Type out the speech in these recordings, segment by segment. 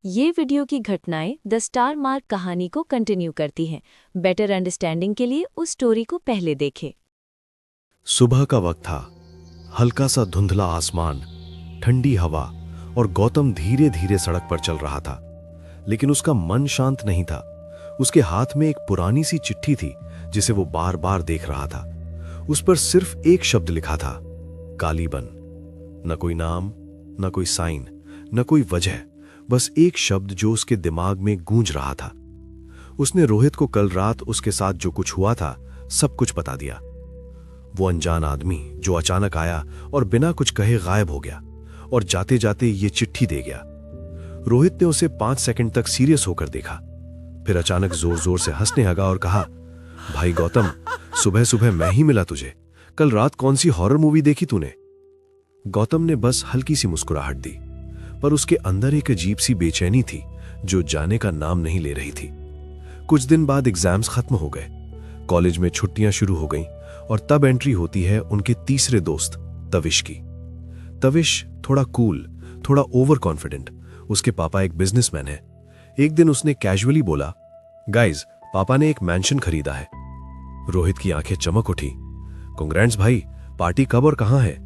ये वीडियो की घटनाएं द स्टार मार्क कहानी को कंटिन्यू करती हैं। बेटर अंडरस्टैंडिंग के लिए उस स्टोरी को पहले देखें। सुबह का वक्त था। हल्का सा धुंधला आसमान, ठंडी हवा और गौतम धीरे धीरे सड़क पर चल रहा था। लेकिन उसका मन शांत नहीं था। उसके हाथ में एक पुरानी सी चिट्ठी थी जिसे वो बार बार देख रहा था। उस पर सिर्फ एक शब्द लिखा था, कालीबन। न कोई नाम, न कोई साइन, न कोई वजह, बस एक शब्द जो उसके दिमाग में गूंज रहा था। उसने रोहित को कल रात उसके साथ जो कुछ हुआ था सब कुछ बता दिया। वो अनजान आदमी जो अचानक आया और बिना कुछ कहे गायब हो गया और जाते जाते ये चिट्ठी दे गया। रोहित ने उसे 5 सेकंड तक सीरियस होकर देखा, फिर अचानक जोर जोर से हंसने लगा और कहा, भाई गौतम, सुबह सुबह मैं ही मिला तुझे। कल रात कौन सी हॉरर मूवी देखी तूने? गौतम ने बस हल्की सी मुस्कुराहट दी, पर उसके अंदर एक अजीब सी बेचैनी थी जो जाने का नाम नहीं ले रही थी। कुछ दिन बाद एग्जाम्स खत्म हो गए, कॉलेज में छुट्टियां शुरू हो गईं और तब एंट्री होती है उनके तीसरे दोस्त तविश की। तविश थोड़ा कूल, थोड़ा ओवर कॉन्फिडेंट। उसके पापा एक बिजनेसमैन है। एक दिन उसने कैजुअली बोला, गाइज, पापा ने एक मैंशन खरीदा है। रोहित की आंखें चमक उठी। कांग्रेट्स भाई, पार्टी कब और कहां है?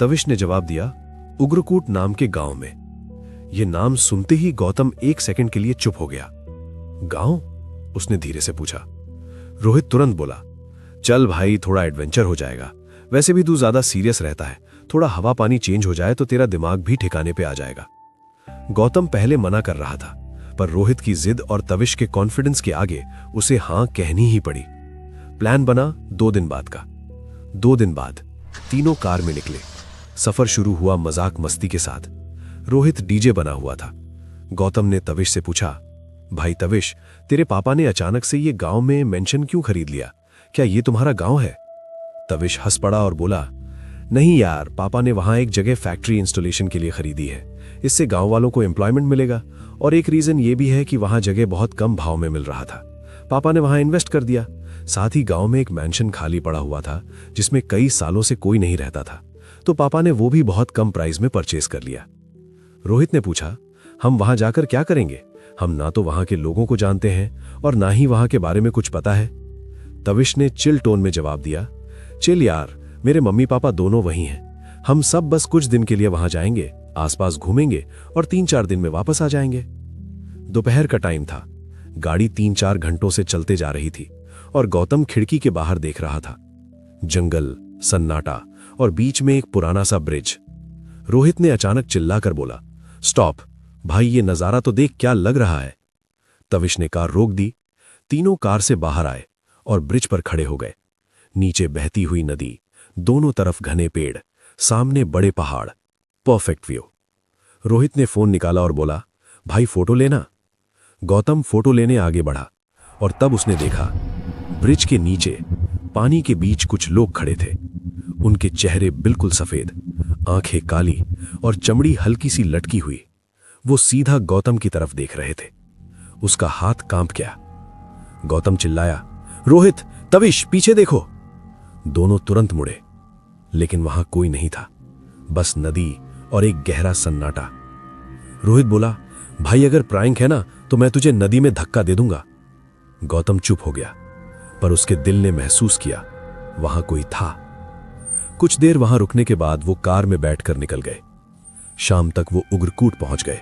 तविश ने जवाब दिया, उग्रकूट नाम के गांव में। यह नाम सुनते ही गौतम 1 सेकंड के लिए चुप हो गया। गांव? उसने धीरे से पूछा। रोहित तुरंत बोला, चल भाई, थोड़ा एडवेंचर हो जाएगा। वैसे भी तू ज्यादा सीरियस रहता है, थोड़ा हवा पानी चेंज हो जाए तो तेरा दिमाग भी ठिकाने पे आ जाएगा। गौतम पहले मना कर रहा था, पर रोहित की जिद और तविश के कॉन्फिडेंस के आगे उसे हां कहनी ही पड़ी। प्लान बना 2 दिन बाद का। 2 दिन बाद तीनों कार में निकले। सफर शुरू हुआ मजाक मस्ती के साथ। रोहित डीजे बना हुआ था। गौतम ने तविश से पूछा, भाई तविश, तेरे पापा ने अचानक से ये गांव में मेंशन क्यों खरीद लिया? क्या ये तुम्हारा गांव है? तविश हंस पड़ा और बोला, नहीं यार, पापा ने वहां एक जगह फैक्ट्री इंस्टॉलेशन के लिए खरीदी है। इससे गांव वालों को एम्प्लॉयमेंट मिलेगा और एक रीजन ये भी है कि वहां जगह बहुत कम भाव में मिल रहा था। पापा ने वहां इन्वेस्ट कर दिया। साथ ही गांव में एक मैंशन खाली पड़ा हुआ था जिसमें कई सालों से कोई नहीं रहता था, तो पापा ने वो भी बहुत कम प्राइस में परचेज कर लिया। रोहित ने पूछा, हम वहां जाकर क्या करेंगे? हम ना तो वहां के लोगों को जानते हैं और ना ही वहां के बारे में कुछ पता है। तविश ने चिल टोन में जवाब दिया, चिल यार, मेरे मम्मी पापा दोनों वहीं हैं। हम सब बस कुछ दिन के लिए वहां जाएंगे, आसपास घूमेंगे और 3-4 दिन में वापस आ जाएंगे। दोपहर का टाइम था। गाड़ी 3-4 घंटों से चलते जा रही थी और गौतम खिड़की के बाहर देख रहा था। जंगल, सन्नाटा और बीच में एक पुराना सा ब्रिज। रोहित ने अचानक चिल्लाकर बोला, स्टॉप भाई, ये नजारा तो देख, क्या लग रहा है? तविश ने कार रोक दी। तीनों कार से बाहर आए और ब्रिज पर खड़े हो गए। नीचे बहती हुई नदी, दोनों तरफ घने पेड़, सामने बड़े पहाड़, परफेक्ट व्यू। रोहित ने फोन निकाला और बोला, भाई फोटो लेना। गौतम फोटो लेने आगे बढ़ा और तब उसने देखा, ब्रिज के नीचे पानी के बीच कुछ लोग खड़े थे। उनके चेहरे बिल्कुल सफेद, आंखें काली और चमड़ी हल्की सी लटकी हुई। वो सीधा गौतम की तरफ देख रहे थे। उसका हाथ कांप गया। गौतम चिल्लाया, रोहित, तविश, पीछे देखो। दोनों तुरंत मुड़े, लेकिन वहां कोई नहीं था, बस नदी और एक गहरा सन्नाटा। रोहित बोला, भाई अगर प्रैंक है ना तो मैं तुझे नदी में धक्का दे दूंगा। गौतम चुप हो गया, पर उसके दिल ने महसूस किया वहां कोई था। कुछ देर वहां रुकने के बाद वो कार में बैठकर निकल गए। शाम तक वो उग्रकूट पहुंच गए।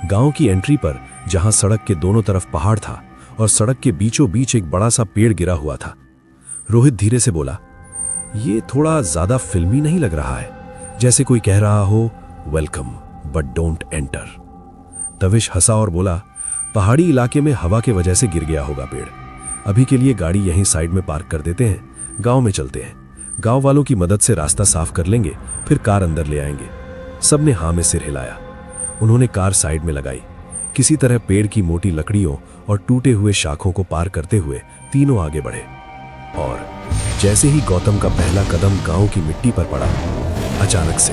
गांव की एंट्री पर, जहां सड़क के दोनों तरफ पहाड़ था और सड़क के बीचों बीच एक बड़ा सा पेड़ गिरा हुआ था। रोहित धीरे से बोला, ये थोड़ा ज्यादा फिल्मी नहीं लग रहा है? जैसे कोई कह रहा हो, welcome but don't enter. Tavish हंसा और बोला, पहाड़ी इलाके में हवा के वजह से गिर गया होगा पेड़। अभी के लिए गाड़ी यहीं साइड में पार्क कर देते हैं, गांव में चलते हैं। गांव वालों की मदद से रास्ता साफ कर लेंगे, फिर कार अंदर ले आएंगे। सबने हाँ में सिर हिलाया। उन्होंने कार साइड में लगाई। किसी तरह पेड़ की मोटी लकड़ियों और टूटे हुए शाखों को पार करते हुए तीनों आगे बढ़े। और जैसे ही गौतम का पहला कदम गांव की मिट्टी पर पड़ा, अचानक से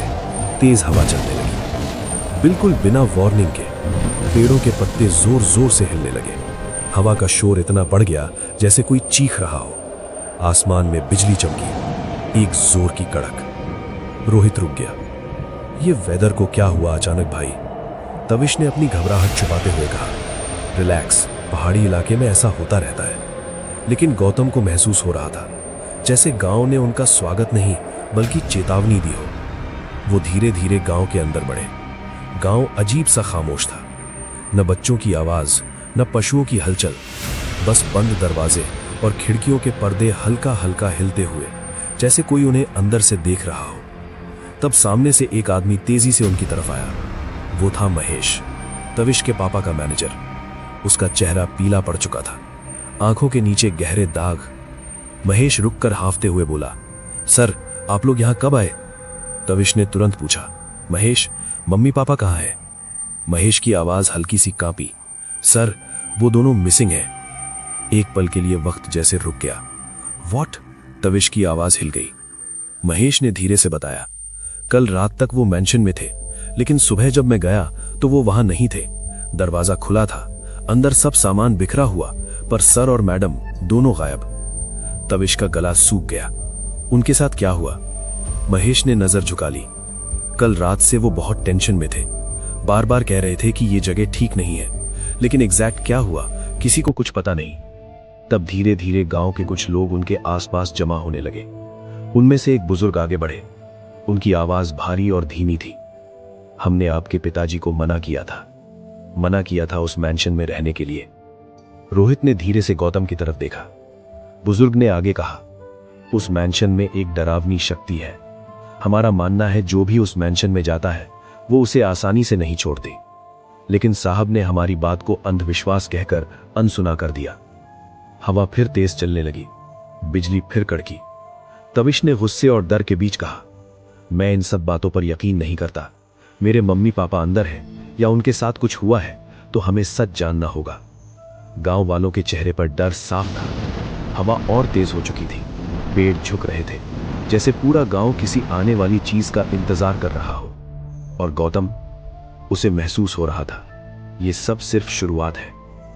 तेज हवा चलने लगी। बिल्कुल बिना वार्निंग के पेड़ों के पत्ते जोर जोर से हिलने लगे। हवा का शोर इतना बढ़ गया जैसे कोई चीख रहा हो। आसमान में बिजली चमकी, एक जोर की कड़क। रोहित रुक गया। ये वेदर को क्या हुआ अचानक भाई? तविश ने अपनी घबराहट छुपाते हुए कहा, रिलैक्स, पहाड़ी इलाके में ऐसा होता रहता है। लेकिन गौतम को महसूस हो रहा था जैसे गांव ने उनका स्वागत नहीं बल्कि चेतावनी दी हो। वो धीरे धीरे गांव के अंदर बढ़े। गांव अजीब सा खामोश था, न बच्चों की आवाज, न पशुओं की हलचल, बस बंद दरवाजे और खिड़कियों के पर्दे हल्का हल्का हिलते हुए, जैसे कोई उन्हें अंदर से देख रहा हो। तब सामने से एक आदमी तेजी से उनकी तरफ आया। वो था महेश, तविश के पापा का मैनेजर। उसका चेहरा पीला पड़ चुका था, आंखों के नीचे गहरे दाग। महेश रुककर हांफते हुए बोला, सर, आप लोग यहां कब आए? तविश ने तुरंत पूछा, महेश, मम्मी पापा कहां हैं? महेश की आवाज हल्की सी कांपी, सर, वो दोनों मिसिंग हैं। एक पल के लिए वक्त जैसे रुक गया। व्हाट? तविश की आवाज हिल गई। महेश ने धीरे से बताया, कल रात तक वो मेंशन में थे, लेकिन सुबह जब मैं गया तो वो वहां नहीं थे। दरवाजा खुला था, अंदर सब सामान बिखरा हुआ, पर सर और मैडम दोनों गायब। तविश का गला सूख गया। उनके साथ क्या हुआ? महेश ने नजर झुका ली। कल रात से वो बहुत टेंशन में थे, बार बार कह रहे थे कि ये जगह ठीक नहीं है, लेकिन एग्जैक्ट क्या हुआ किसी को कुछ पता नहीं। तब धीरे धीरे गांव के कुछ लोग उनके आसपास जमा होने लगे। उनमें से एक बुजुर्ग आगे बढ़े। उनकी आवाज भारी और धीमी थी। हमने आपके पिताजी को मना किया था उस मैंशन में रहने के लिए। रोहित ने धीरे से गौतम की तरफ देखा। बुजुर्ग ने आगे कहा, उस मैंशन में एक डरावनी शक्ति है। हमारा मानना है जो भी उस मैंशन में जाता है वो उसे आसानी से नहीं छोड़ते। लेकिन साहब ने हमारी बात को अंधविश्वास कहकर अनसुना कर दिया। हवा फिर तेज चलने लगी, बिजली फिर कड़की। तविश ने गुस्से और डर के बीच कहा, मैं इन सब बातों पर यकीन नहीं करता। मेरे मम्मी पापा अंदर हैं या उनके साथ कुछ हुआ है तो हमें सच जानना होगा। गांव वालों के चेहरे पर डर साफ था। हवा और तेज हो चुकी थी, पेड़ झुक रहे थे, जैसे पूरा गांव किसी आने वाली चीज का इंतजार कर रहा हो। और गौतम, उसे महसूस हो रहा था ये सब सिर्फ शुरुआत है।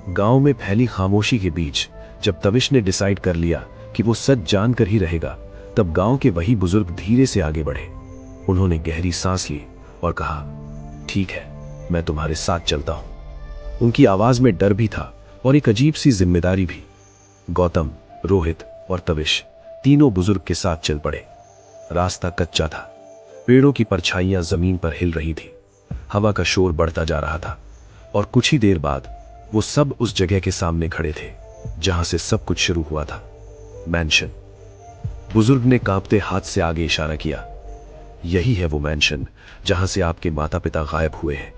गांव में फैली खामोशी के बीच जब तविश ने डिसाइड कर लिया कि वो सच जानकर ही रहेगा, तब गांव के वही बुजुर्ग धीरे से आगे बढ़े। उन्होंने गहरी सांस ली और कहा, ठीक है, मैं तुम्हारे साथ चलता हूं। उनकी आवाज में डर भी था और एक अजीब सी जिम्मेदारी भी। गौतम, रोहित और तविश तीनों बुजुर्ग के साथ चल पड़े। रास्ता कच्चा था, पेड़ों की परछाइयां जमीन पर हिल रही थी, हवा का शोर बढ़ता जा रहा था, और कुछ ही देर बाद वो सब उस जगह के सामने खड़े थे जहां से सब कुछ शुरू हुआ था, मैंशन। बुजुर्ग ने कांपते हाथ से आगे इशारा किया, यही है वो मैंशन जहां से आपके माता पिता गायब हुए हैं।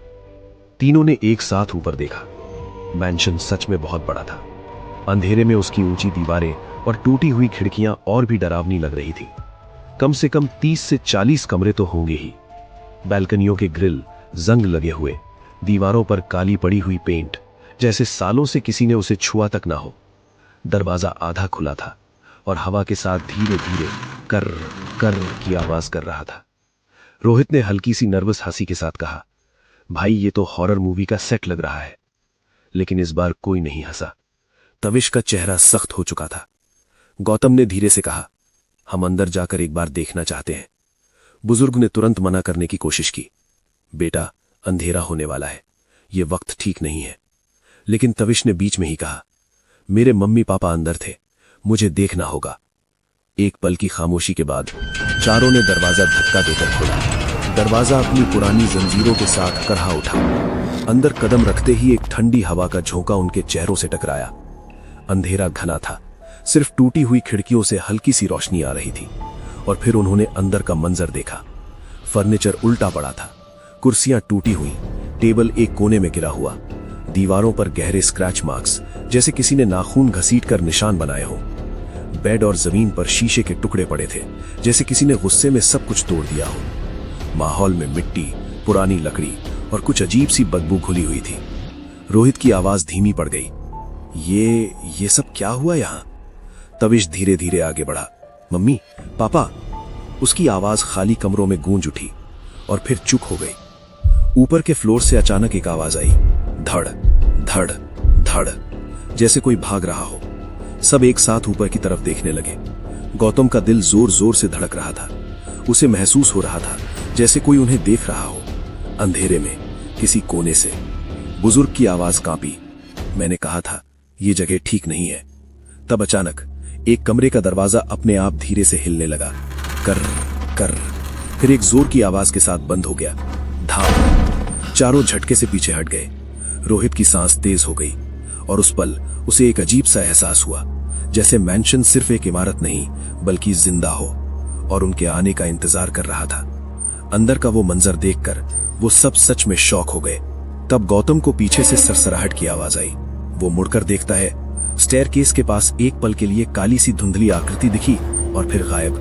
तीनों ने एक साथ ऊपर देखा। मैंशन सच में बहुत बड़ा था। अंधेरे में उसकी ऊंची दीवारें और टूटी हुई खिड़कियां और भी डरावनी लग रही थी। कम से कम 30 से 40 कमरे तो होंगे ही। बैल्कनियों के ग्रिल जंग लगे हुए, दीवारों पर काली पड़ी हुई पेंट, जैसे सालों से किसी ने उसे छुआ तक ना हो। दरवाजा आधा खुला था और हवा के साथ धीरे धीरे कर कर की आवाज कर रहा था। रोहित ने हल्की सी नर्वस हंसी के साथ कहा, भाई ये तो हॉरर मूवी का सेट लग रहा है। लेकिन इस बार कोई नहीं हंसा। तविश का चेहरा सख्त हो चुका था। गौतम ने धीरे से कहा, हम अंदर जाकर एक बार देखना चाहते हैं। बुजुर्ग ने तुरंत मना करने की कोशिश की, बेटा, अंधेरा होने वाला है, ये वक्त ठीक नहीं है। लेकिन तविश ने बीच में ही कहा, मेरे मम्मी पापा अंदर थे, मुझे देखना होगा। एक पल की खामोशी के बाद चारों ने दरवाजा धक्का देकर खोला। दरवाजा अपनी पुरानी जंजीरों के साथ कढ़ा उठा। अंदर कदम रखते ही एक ठंडी हवा का झोंका उनके चेहरों से टकराया। अंधेरा घना था, सिर्फ टूटी हुई खिड़कियों से हल्की सी रोशनी आ रही थी। और फिर उन्होंने अंदर का मंजर देखा। फर्नीचर उल्टा पड़ा था, कुर्सियां टूटी हुई, टेबल एक कोने में गिरा हुआ, दीवारों पर गहरे स्क्रैच मार्क्स, जैसे किसी ने नाखून घसीटकर निशान बनाए हो। बेड और जमीन पर शीशे के टुकड़े पड़े थे, जैसे किसी ने गुस्से में सब कुछ तोड़ दिया हो। माहौल में मिट्टी, पुरानी लकड़ी और कुछ अजीब सी बदबू घुली हुई थी। रोहित की आवाज धीमी पड़ गई, ये सब क्या हुआ यहां? तविश धीरे धीरे आगे बढ़ा, मम्मी, पापा। उसकी आवाज खाली कमरों में गूंज उठी और फिर चुप हो गई। ऊपर के फ्लोर से अचानक एक आवाज आई, धड़ धड़ धड़, जैसे कोई भाग रहा हो। सब एक साथ ऊपर की तरफ देखने लगे। गौतम का दिल जोर जोर से धड़क रहा था। उसे महसूस हो रहा था जैसे कोई उन्हें देख रहा हो। अंधेरे में किसी कोने से। बुजुर्ग की आवाज कांपी। मैंने कहा था ये जगह ठीक नहीं है। तब अचानक एक कमरे का दरवाजा अपने आप धीरे से हिलने लगा। कर कर फिर एक जोर की आवाज के साथ बंद हो गया। धाम। चारों झटके से पीछे हट गए। रोहित की सांस तेज हो गई और उस पल उसे एक अजीब सा एहसास हुआ, जैसे मैंशन सिर्फ एक इमारत नहीं बल्कि जिंदा हो और उनके आने का इंतजार कर रहा था। अंदर का वो मंजर देखकर वो सब सच में शॉक हो गए। तब गौतम को पीछे से सरसराहट की आवाज आई। वो मुड़कर देखता है, स्टेयरकेस के पास एक पल के लिए काली सी धुंधली आकृति दिखी और फिर गायब।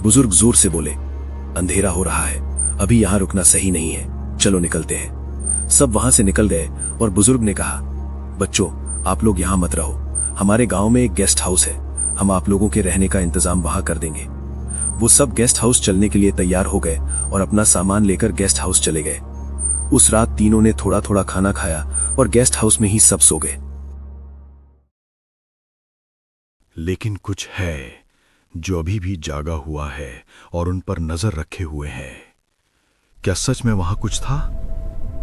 बुजुर्ग जोर से बोले, अंधेरा हो रहा है, अभी यहाँ रुकना सही नहीं है, चलो निकलते हैं। सब वहां से निकल गए और बुजुर्ग ने कहा, बच्चों आप लोग यहाँ मत रहो, हमारे गांव में एक गेस्ट हाउस है, हम आप लोगों के रहने का इंतजाम वहां कर देंगे। वो सब गेस्ट हाउस चलने के लिए तैयार हो गए और अपना सामान लेकर गेस्ट हाउस चले गए। उस रात तीनों ने थोड़ा थोड़ा खाना खाया और गेस्ट हाउस में ही सब सो गए। लेकिन कुछ है जो अभी भी जागा हुआ है और उन पर नजर रखे हुए है। क्या सच में वहां कुछ था?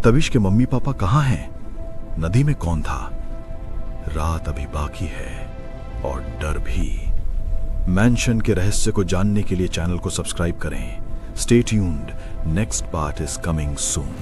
तबिश के मम्मी पापा कहां हैं? नदी में कौन था? रात अभी बाकी है और डर भी। मैंशन के रहस्य को जानने के लिए चैनल को सब्सक्राइब करें। Stay tuned, next part is coming soon.